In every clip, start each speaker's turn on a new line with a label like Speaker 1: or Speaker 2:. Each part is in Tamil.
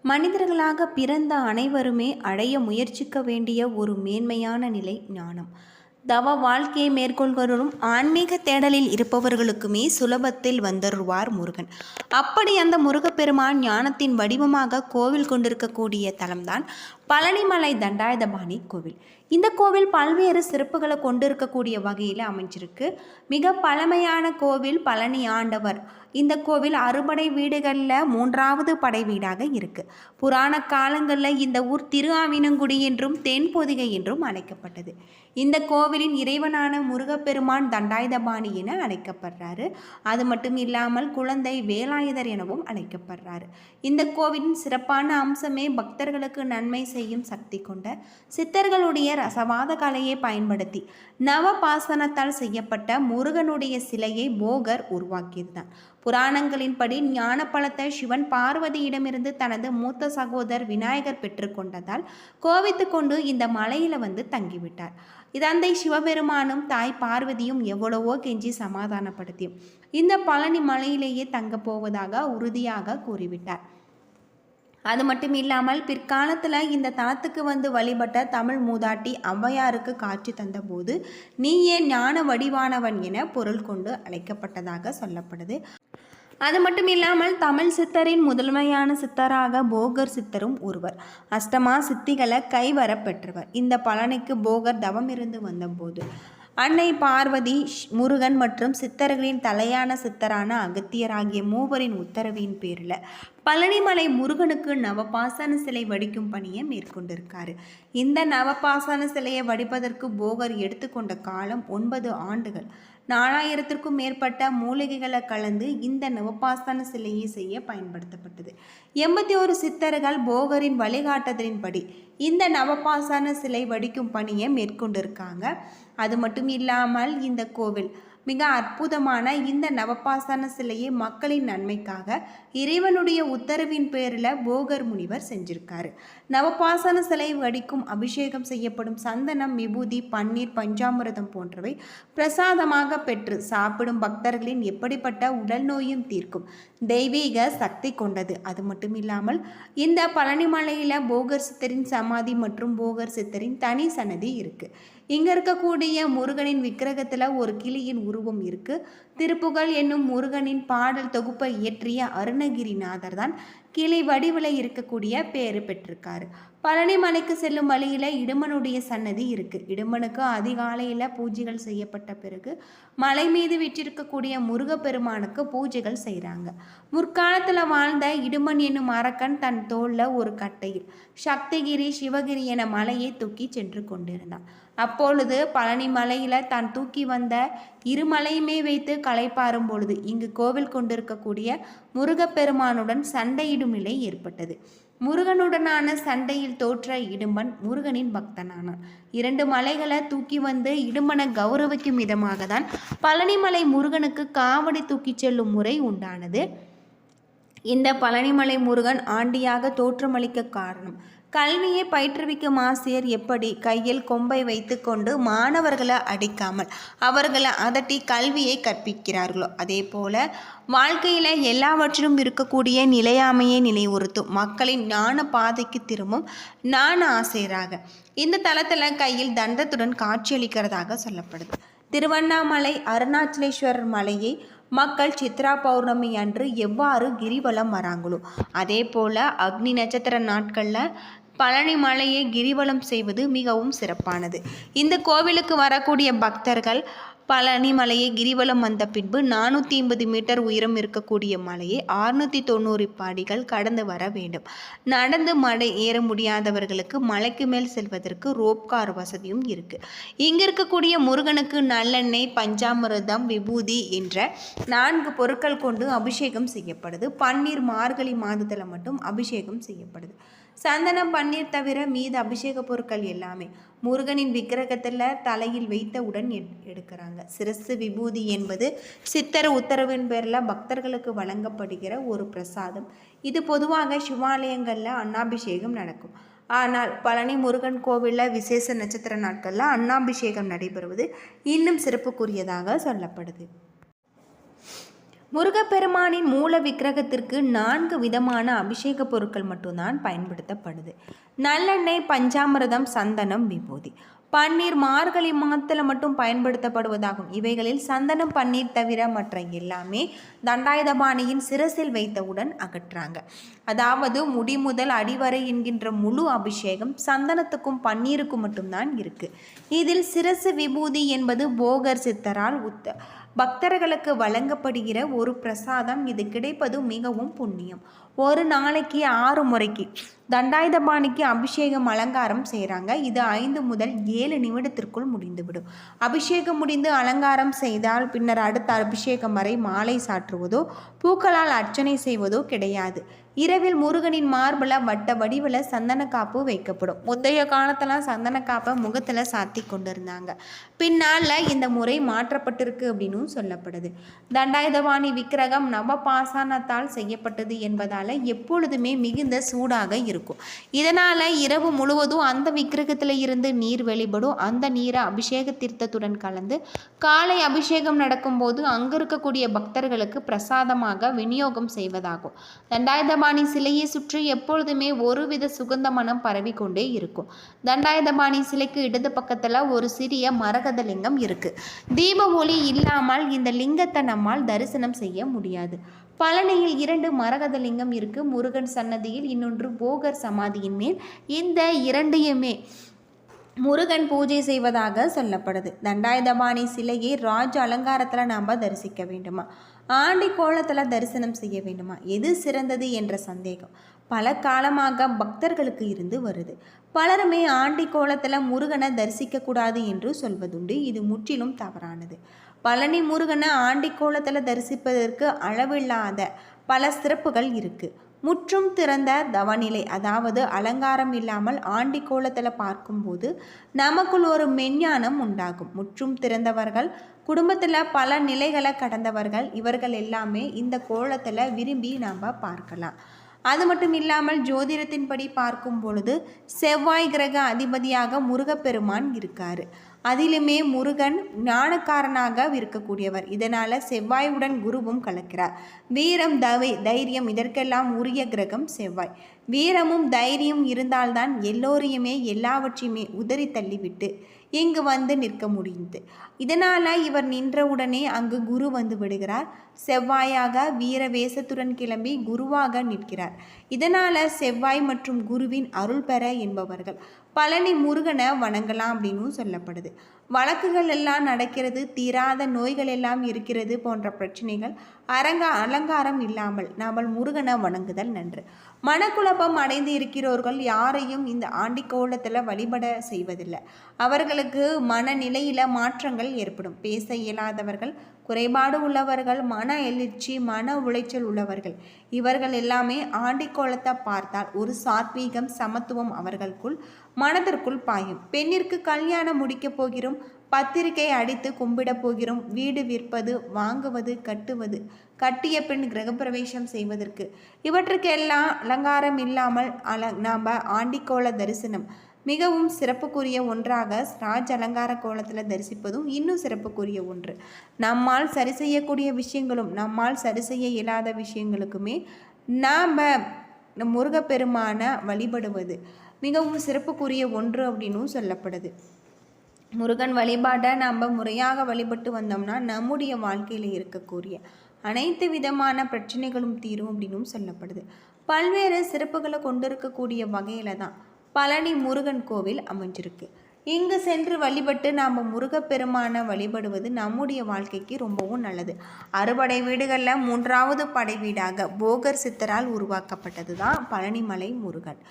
Speaker 1: மனிதர்களாக பிறந்த அனைவருமே அடைய முயற்சிக்க வேண்டிய ஒரு மேன்மையான நிலை ஞானம். தவ வாழ்க்கையை மேற்கொள்வரும் ஆன்மீக தேடலில் இருப்பவர்களுக்குமே சுலபத்தில் வந்தருவார் முருகன். அப்படி அந்த முருகப்பெருமான் ஞானத்தின் வடிவமாக கோவில் கொண்டிருக்கக்கூடிய தலம்தான் பழனிமலை தண்டாயுதபாணி கோவில். இந்த கோவில் பல்வேறு சிறப்புகளை கொண்டிருக்கக்கூடிய வகையில் அமைஞ்சிருக்கு. மிக பழமையான கோவில் பழனி ஆண்டவர். இந்த கோவில் அறுபடை வீடுகளில் 3வது படை வீடாக இருக்குது. புராண காலங்களில் இந்த ஊர் திருஆவினங்குடி என்றும் தென்பொதிகை என்றும் அழைக்கப்பட்டது. இந்த கோவிலின் இறைவனான முருகப்பெருமான் தண்டாயுதபாணி என அழைக்கப்படுறாரு. அது மட்டும் இல்லாமல் குழந்தை வேலாயுதர் எனவும் அழைக்கப்படுறாரு. இந்த கோவிலின் சிறப்பான அம்சமே பக்தர்களுக்கு நன்மை செய்யும் சக்தி கொண்ட சித்தர்களுடைய ரசவாத கலையை பயன்படுத்தி நவபாசனத்தால் செய்யப்பட்ட முருகனுடைய சிலையை போகர் உருவாக்கியதுதான். புராணங்களின்படி ஞான பழத்தை சிவன் பார்வதியிடமிருந்து தனது மூத்த சகோதரர் விநாயகர் பெற்றுக்கொண்டதால் கோவித்து கொண்டு இந்த மலையில தங்கிவிட்டார். தந்தை சிவபெருமானும் தாய் பார்வதியும் எவ்வளவோ கெஞ்சி சமாதானப்படுத்தியும் இந்த பழனி மலையிலேயே தங்க போவதாக உறுதியாக கூறிவிட்டார். அது மட்டும் இல்லாமல் பிற்காலத்தில் இந்த தலத்துக்கு வழிபட்ட தமிழ் மூதாட்டி ஔவையாருக்கு காட்சி தந்தபோது நீயே ஞான வடிவானவன் என பொருள் கொண்டு அழைக்கப்பட்டதாக சொல்லப்படுது. அது மட்டும் இல்லாமல் தமிழ் சித்தரின் முதன்மையான சித்தராக போகர் சித்தரும் ஒருவர். அஷ்டமா சித்திகளை கைவர பெற்றவர். இந்த பழனிக்கு போகர் தவம் இருந்து வந்தபோது அன்னை பார்வதி, முருகன் மற்றும் சித்தர்களின் தலையான சித்தரான அகத்தியர் ஆகிய மூவரின் உத்தரவின் பேரில் பழனிமலை முருகனுக்கு நவபாசன சிலை வடிக்கும் பணியை மேற்கொண்டிருக்காரு. இந்த நவபாசன சிலையை வடிப்பதற்கு போகர் எடுத்துக்கொண்ட காலம் 9 ஆண்டுகள். 4000க்கும் மேற்பட்ட மூலிகைகளை கலந்து இந்த நவபாசன சிலையை செய்ய பயன்படுத்தப்பட்டது. 81 சித்தர்கள் போகரின் வழிகாட்டுதலின்படி இந்த நவபாசன சிலை வடிக்கும் பணியை மேற்கொண்டிருக்காங்க. அது மட்டும் இல்லாமல் இந்த கோவில் மிக அற்புதமான இந்த நவபாசன சிலையை மக்களின் நன்மைக்காக இறைவனுடைய உத்தரவின் பேரில் போகர் முனிவர் செஞ்சிருக்காரு. நவபாசன சிலை வடிக்கும் அபிஷேகம் செய்யப்படும் சந்தனம், விபூதி, பன்னீர், பஞ்சாமிரதம் போன்றவை பிரசாதமாக பெற்று சாப்பிடும் பக்தர்களின் எப்படிப்பட்ட உடல் நோயும் தீர்க்கும் தெய்வீக சக்தி கொண்டது. அது மட்டும் இல்லாமல் இந்த பழனிமலையில் போகர் சித்தரின் சமாதி மற்றும் போகர் சித்தரின் தனி சன்னதி இருக்கு. இங்க இருக்கக்கூடிய முருகனின் விக்கிரகத்துல ஒரு கிளியின் உருவம் இருக்கு. திருப்புகழ் என்னும் முருகனின் பாடல் தொகுப்பை இயற்றிய அருணகிரிநாதர் தான் கிளை வடிவில் இருக்கக்கூடிய பேரு பெற்றிருக்காரு. பழனிமலைக்கு செல்லும் வழியில இடுமனுடைய சன்னதி இருக்கு. இடுமனுக்கு அதிகாலையில பூஜைகள் செய்யப்பட்ட பிறகு மலை மீது விற்றிருக்கக்கூடிய முருகப்பெருமானுக்கு பூஜைகள் செய்கிறாங்க. முற்காலத்துல வாழ்ந்த இடுமன் என்னும் அரக்கன் தன் தோல்ல ஒரு கட்டையில் சக்திகிரி, சிவகிரி என மலையை தூக்கி சென்று கொண்டிருந்தான். அப்பொழுது பழனி மலையில தான் தூக்கி வந்த இருமலையுமே வைத்து களைப்பாறும் பொழுது இங்கு கோவில் கொண்டிருக்கக்கூடிய முருகப்பெருமானுடன் சண்டையிடும் நிலை ஏற்பட்டது. முருகனுடனான சண்டையில் தோற்ற இடும்பன் முருகனின் பக்தனானான். 2 மலைகளை தூக்கி இடும்பனை கௌரவிக்கும் விதமாக தான் பழனிமலை முருகனுக்கு காவடி தூக்கி செல்லும் முறை உண்டானது. இந்த பழனிமலை முருகன் ஆண்டியாக தோற்றமளிக்க காரணம் கல்வியை பயிற்றுவிக்கும் ஆசிரியர் எப்படி கையில் கொம்பை வைத்து கொண்டு மாணவர்களை அடிக்காமல் அவர்களை அதட்டி கல்வியை கற்பிக்கிறார்களோ அதே போல வாழ்க்கையில் எல்லாவற்றிலும் இருக்கக்கூடிய நிலையாமையை நிலையுறுத்தும் மக்களின் ஞான பாதைக்கு திரும்பும் ஞான ஆசிரியராக இந்த தளத்தில் கையில் தண்டத்துடன் காட்சியளிக்கிறதாக சொல்லப்படுது. திருவண்ணாமலை அருணாச்சலேஸ்வரர் மலையை மக்கள் சித்ரா பௌர்ணமி அன்று எவ்வாறு கிரிவலம் வராங்களோ அதே போல் அக்னி நட்சத்திர நாட்களில் பழனி மலையை கிரிவலம் செய்வது மிகவும் சிறப்பானது. இந்த கோவிலுக்கு வரக்கூடிய பக்தர்கள் பழனி மலையை கிரிவலம் வந்த பின்பு 480 மீட்டர் உயரம் இருக்கக்கூடிய மலையை 690 படிகள் கடந்து வர வேண்டும். நடந்து மலை ஏற முடியாதவர்களுக்கு மலைக்கு மேல் செல்வதற்கு ரோப்கார் வசதியும் இருக்கு. இங்க இருக்கக்கூடிய முருகனுக்கு நல்லெண்ணெய், பஞ்சாமிர்தம், விபூதி என்ற 4 பொருட்கள் கொண்டு அபிஷேகம் செய்யப்படுது. பன்னீர் மார்கழி மாதத்தில் மட்டும் அபிஷேகம் செய்யப்படுது. சந்தனம், பன்னீர் தவிர மீது அபிஷேக பொருட்கள் எல்லாமே முருகனின் விக்கிரகத்தில் தலையில் வைத்தவுடன் எடுக்கிறாங்க. சிரசு விபூதி என்பது சித்தர் உத்தரவின் பேரில் பக்தர்களுக்கு வழங்கப்படுகிற ஒரு பிரசாதம். இது பொதுவாக சிவாலயங்களில் அன்னாபிஷேகம் நடக்கும். ஆனால் பழனி முருகன் கோவிலில் விசேஷ நட்சத்திர நாட்களில் அன்னாபிஷேகம் நடைபெறுவது இன்னும் சிறப்புக்குரியதாக சொல்லப்படுது. முருகப்பெருமானின் மூல விக்கிரகத்திற்கு 4 விதமான அபிஷேக பொருட்கள் மட்டும்தான் பயன்படுத்தப்படுது. நல்லெண்ணெய், பஞ்சாமிர்தம், சந்தனம், விபூதி. பன்னீர் மார்கழி மாதத்தில் மட்டும் பயன்படுத்தப்படுவதாகும். இவைகளில் சந்தனம், பன்னீர் தவிர மற்ற எல்லாமே தண்டாயுதபாணியின் சிரசில் வைத்தவுடன் அகற்றாங்க. அதாவது முடி முதல் அடிவரை என்கின்ற முழு அபிஷேகம் சந்தனத்துக்கும் பன்னீருக்கும் மட்டும்தான் இருக்கு. இதில் சிரசு விபூதி என்பது போகர் சித்தரால் பக்தர்களுக்கு வழங்கப்படுகிற ஒரு பிரசாதம். இது கிடைப்பது மிகவும் புண்ணியம். ஒரு நாளைக்கு 6 முறைக்கு தண்டாயுதபாணிக்கு அபிஷேகம் அலங்காரம் செய்கிறாங்க. இது 5 முதல் 7 நிமிடத்திற்குள் முடிந்துவிடும். அபிஷேகம் முடிந்து அலங்காரம் செய்தால் பின்னர் அடுத்த அபிஷேகம் வரை மாலை சாற்றுவதோ பூக்களால் அர்ச்சனை செய்வதோ கிடையாது. இரவில் முருகனின் மார்பில் வட்ட வடிவில் சந்தன காப்பு வைக்கப்படும். முந்தைய காலத்தெல்லாம் சந்தன காப்பை முகத்தில் சாத்தி கொண்டு இருந்தாங்க. பின்னால் இந்த முறை மாற்றப்பட்டிருக்கு அப்படின்னு சொல்லப்படுது. தண்டாயுதபாணி விக்கிரகம் நவபாசானத்தால் செய்யப்பட்டது என்பதால் எப்பொழுதுமே மிகுந்த சூடாக இருக்கும். இதனால் இரவு முழுவதும் அந்த விக்கிரகத்தில் இருந்து நீர் வெளிப்படும். அந்த நீரை அபிஷேக தீர்த்தத்துடன் கலந்து காலை அபிஷேகம் நடக்கும்போது அங்கு இருக்கக்கூடிய பக்தர்களுக்கு பிரசாதமாக விநியோகம் செய்வதாகும். தண்டாயுதபாணி சிலையை சுற்றி எப்பொழுதுமே ஒருவித சுகந்த மனம் பரவிக்கொண்டே இருக்கும். தண்டாயுதபாணி சிலைக்கு இடது பக்கத்தில் ஒரு சிறிய மரகத லிங்கம் இருக்கு. தீப ஒளி இல்லாமல் இந்த லிங்கத்தை நம்மால் தரிசனம் செய்ய முடியாது. பழனியில் 2 மரகத லிங்கம் இருக்கு. முருகன் சன்னதியில், இன்னொன்று போகர் சமாதியின் மேல். இந்த 2யுமே முருகன் பூஜை செய்வதாக சொல்லப்படுது. தண்டாயுதபாணி சிலையை ராஜ அலங்காரத்தில் நாம் தரிசிக்க வேண்டுமா, ஆண்டி கோலத்தில் தரிசனம் செய்ய வேண்டுமா, எது சிறந்தது என்ற சந்தேகம் பல காலமாக பக்தர்களுக்கு இருந்து வருது. பலருமே ஆண்டி கோலத்தில் முருகனை தரிசிக்கக்கூடாது என்று சொல்வதுண்டு. இது முற்றிலும் தவறானது. பழனி முருகனை ஆண்டி கோலத்தில் தரிசிப்பதற்கு அளவில்லாத பல சிறப்புகள் இருக்குது. முற்றும் திறந்த தவநிலை, அதாவது அலங்காரம் இல்லாமல் ஆண்டி கோலத்தில் பார்க்கும்போது நமக்குள் ஒரு மெஞ்ஞானம் உண்டாகும். முற்றும் திறந்தவர்கள், குடும்பத்தில் பல நிலைகளை கடந்தவர்கள், இவர்கள் எல்லாமே இந்த கோலத்தில் விரும்பி நாம் பார்க்கலாம். அது மட்டும் இல்லாமல் ஜோதிடத்தின்படி பார்க்கும் பொழுது செவ்வாய் கிரக அதிபதியாக முருகப்பெருமான் இருக்கார். அதிலுமே முருகன் ஞானக்காரனாக இருக்கக்கூடியவர். இதனால் செவ்வாயுடன் குருவும் கலக்கிறார். வீரம், தைரியம் இதற்கெல்லாம் உரிய கிரகம் செவ்வாய். வீரமும் தைரியம் இருந்தால்தான் எல்லோரையுமே எல்லாவற்றையுமே உதறி தள்ளிவிட்டு இங்கு வந்து நிற்க முடியுது. இதனால் இவர் நின்றவுடனே அங்கு குரு வந்து விடுகிறார். செவ்வாயாக வீர வேஷத்துடன் கிளம்பி குருவாக நிற்கிறார். இதனால் செவ்வாய் மற்றும் குருவின் அருள் பெற என்பவர்கள் பழனி முருகனை வணங்கலாம் அப்படின்னு சொல்லப்படுது. வழக்குகள் எல்லாம் நடக்கிறது, தீராத நோய்கள் எல்லாம் இருக்கிறது போன்ற பிரச்சனைகள் அலங்காரம் இல்லாமல் நாம் முருகனை வணங்குதல் நன்று. மனக்குழப்பம் அடைந்து இருக்கிறவர்கள் யாரையும் இந்த ஆண்டி கோலத்தில் வழிபட செய்வதில்லை. அவர்களுக்கு மனநிலையில் மாற்றங்கள் ஏற்படும். பேச இயலாதவர்கள், குறைபாடு உள்ளவர்கள், மன எழுச்சி, மன உளைச்சல் உள்ளவர்கள், இவர்கள் எல்லாமே ஆண்டி கோலத்தை பார்த்தால் ஒரு சாத்வீகம், சமத்துவம் அவர்களுக்குள் மனதிற்குள் பாயும். பெண்ணிற்கு கல்யாணம் முடிக்கப் போகிறோம், பத்திரிகை அடித்து கும்பிட போகிறோம், வீடு விற்பது, வாங்குவது, கட்டுவது, கட்டிய பெண் கிரகப்பிரவேசம் செய்வதற்கு, இவற்றுக்கெல்லாம் அலங்காரம் இல்லாமல் நாம் ஆண்டிக்கோள தரிசனம் மிகவும் சிறப்புக்குரிய ஒன்றாக ராஜ அலங்கார கோலத்தில் தரிசிப்பதும் இன்னும் சிறப்புக்குரிய ஒன்று. நம்மால் சரி செய்யக்கூடிய விஷயங்களும் நம்மால் சரி செய்ய இயலாத விஷயங்களுக்குமே நாம் முருகப்பெருமான வழிபடுவது மிகவும் சிறப்புக்குரிய ஒன்று அப்படின்னும் சொல்லப்படுது. முருகன் வழிபாட்டை நம்ம முறையாக வழிபட்டு வந்தோம்னா நம்முடைய வாழ்க்கையில் இருக்கக்கூடிய அனைத்து விதமான பிரச்சனைகளும் தீரும் அப்படின்னும் சொல்லப்படுது. பல்வேறு சிறப்புகளை கொண்டிருக்கக்கூடிய வகையில் தான் பழனி முருகன் கோவில் அமைஞ்சிருக்கு. இங்கு சென்று வழிபட்டு நாம் முருகப்பெருமான வழிபடுவது நம்முடைய வாழ்க்கைக்கு ரொம்பவும் நல்லது. அறுபடை வீடுகளில் 3வது படை வீடாக போகர் சித்தரால் உருவாக்கப்பட்டது தான் பழனிமலை முருகன்.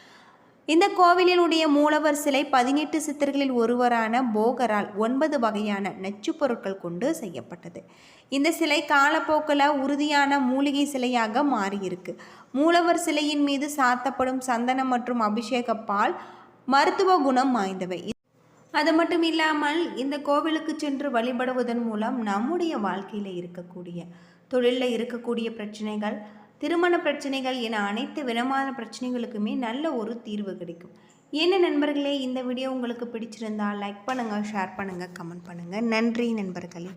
Speaker 1: இந்த கோவிலினுடைய மூலவர் சிலை 18 சித்தர்களில் ஒருவரான போகரால் 9 வகையான நச்சு பொருட்கள் கொண்டு செய்யப்பட்டது. இந்த சிலை காலப்போக்கில் உறுதியான மூலிகை சிலையாக மாறியிருக்கு. மூலவர் சிலையின் மீது சாத்தப்படும் சந்தனம் மற்றும் அபிஷேக பால் மருத்துவ குணம் வாய்ந்தவை. அது மட்டும் இல்லாமல் இந்த கோவிலுக்கு சென்று வழிபடுவதன் மூலம் நம்முடைய வாழ்க்கையில் இருக்கக்கூடிய தொழிலில் இருக்கக்கூடிய பிரச்சனைகள், திருமண பிரச்சனைகள் என அனைத்து விதமான பிரச்சனைகளுக்குமே நல்ல ஒரு தீர்வு கிடைக்கும். என்ன நண்பர்களே, இந்த வீடியோ உங்களுக்கு பிடிச்சிருந்தால் லைக் பண்ணுங்கள், ஷேர் பண்ணுங்கள், கமெண்ட் பண்ணுங்கள். நன்றி நண்பர்களே.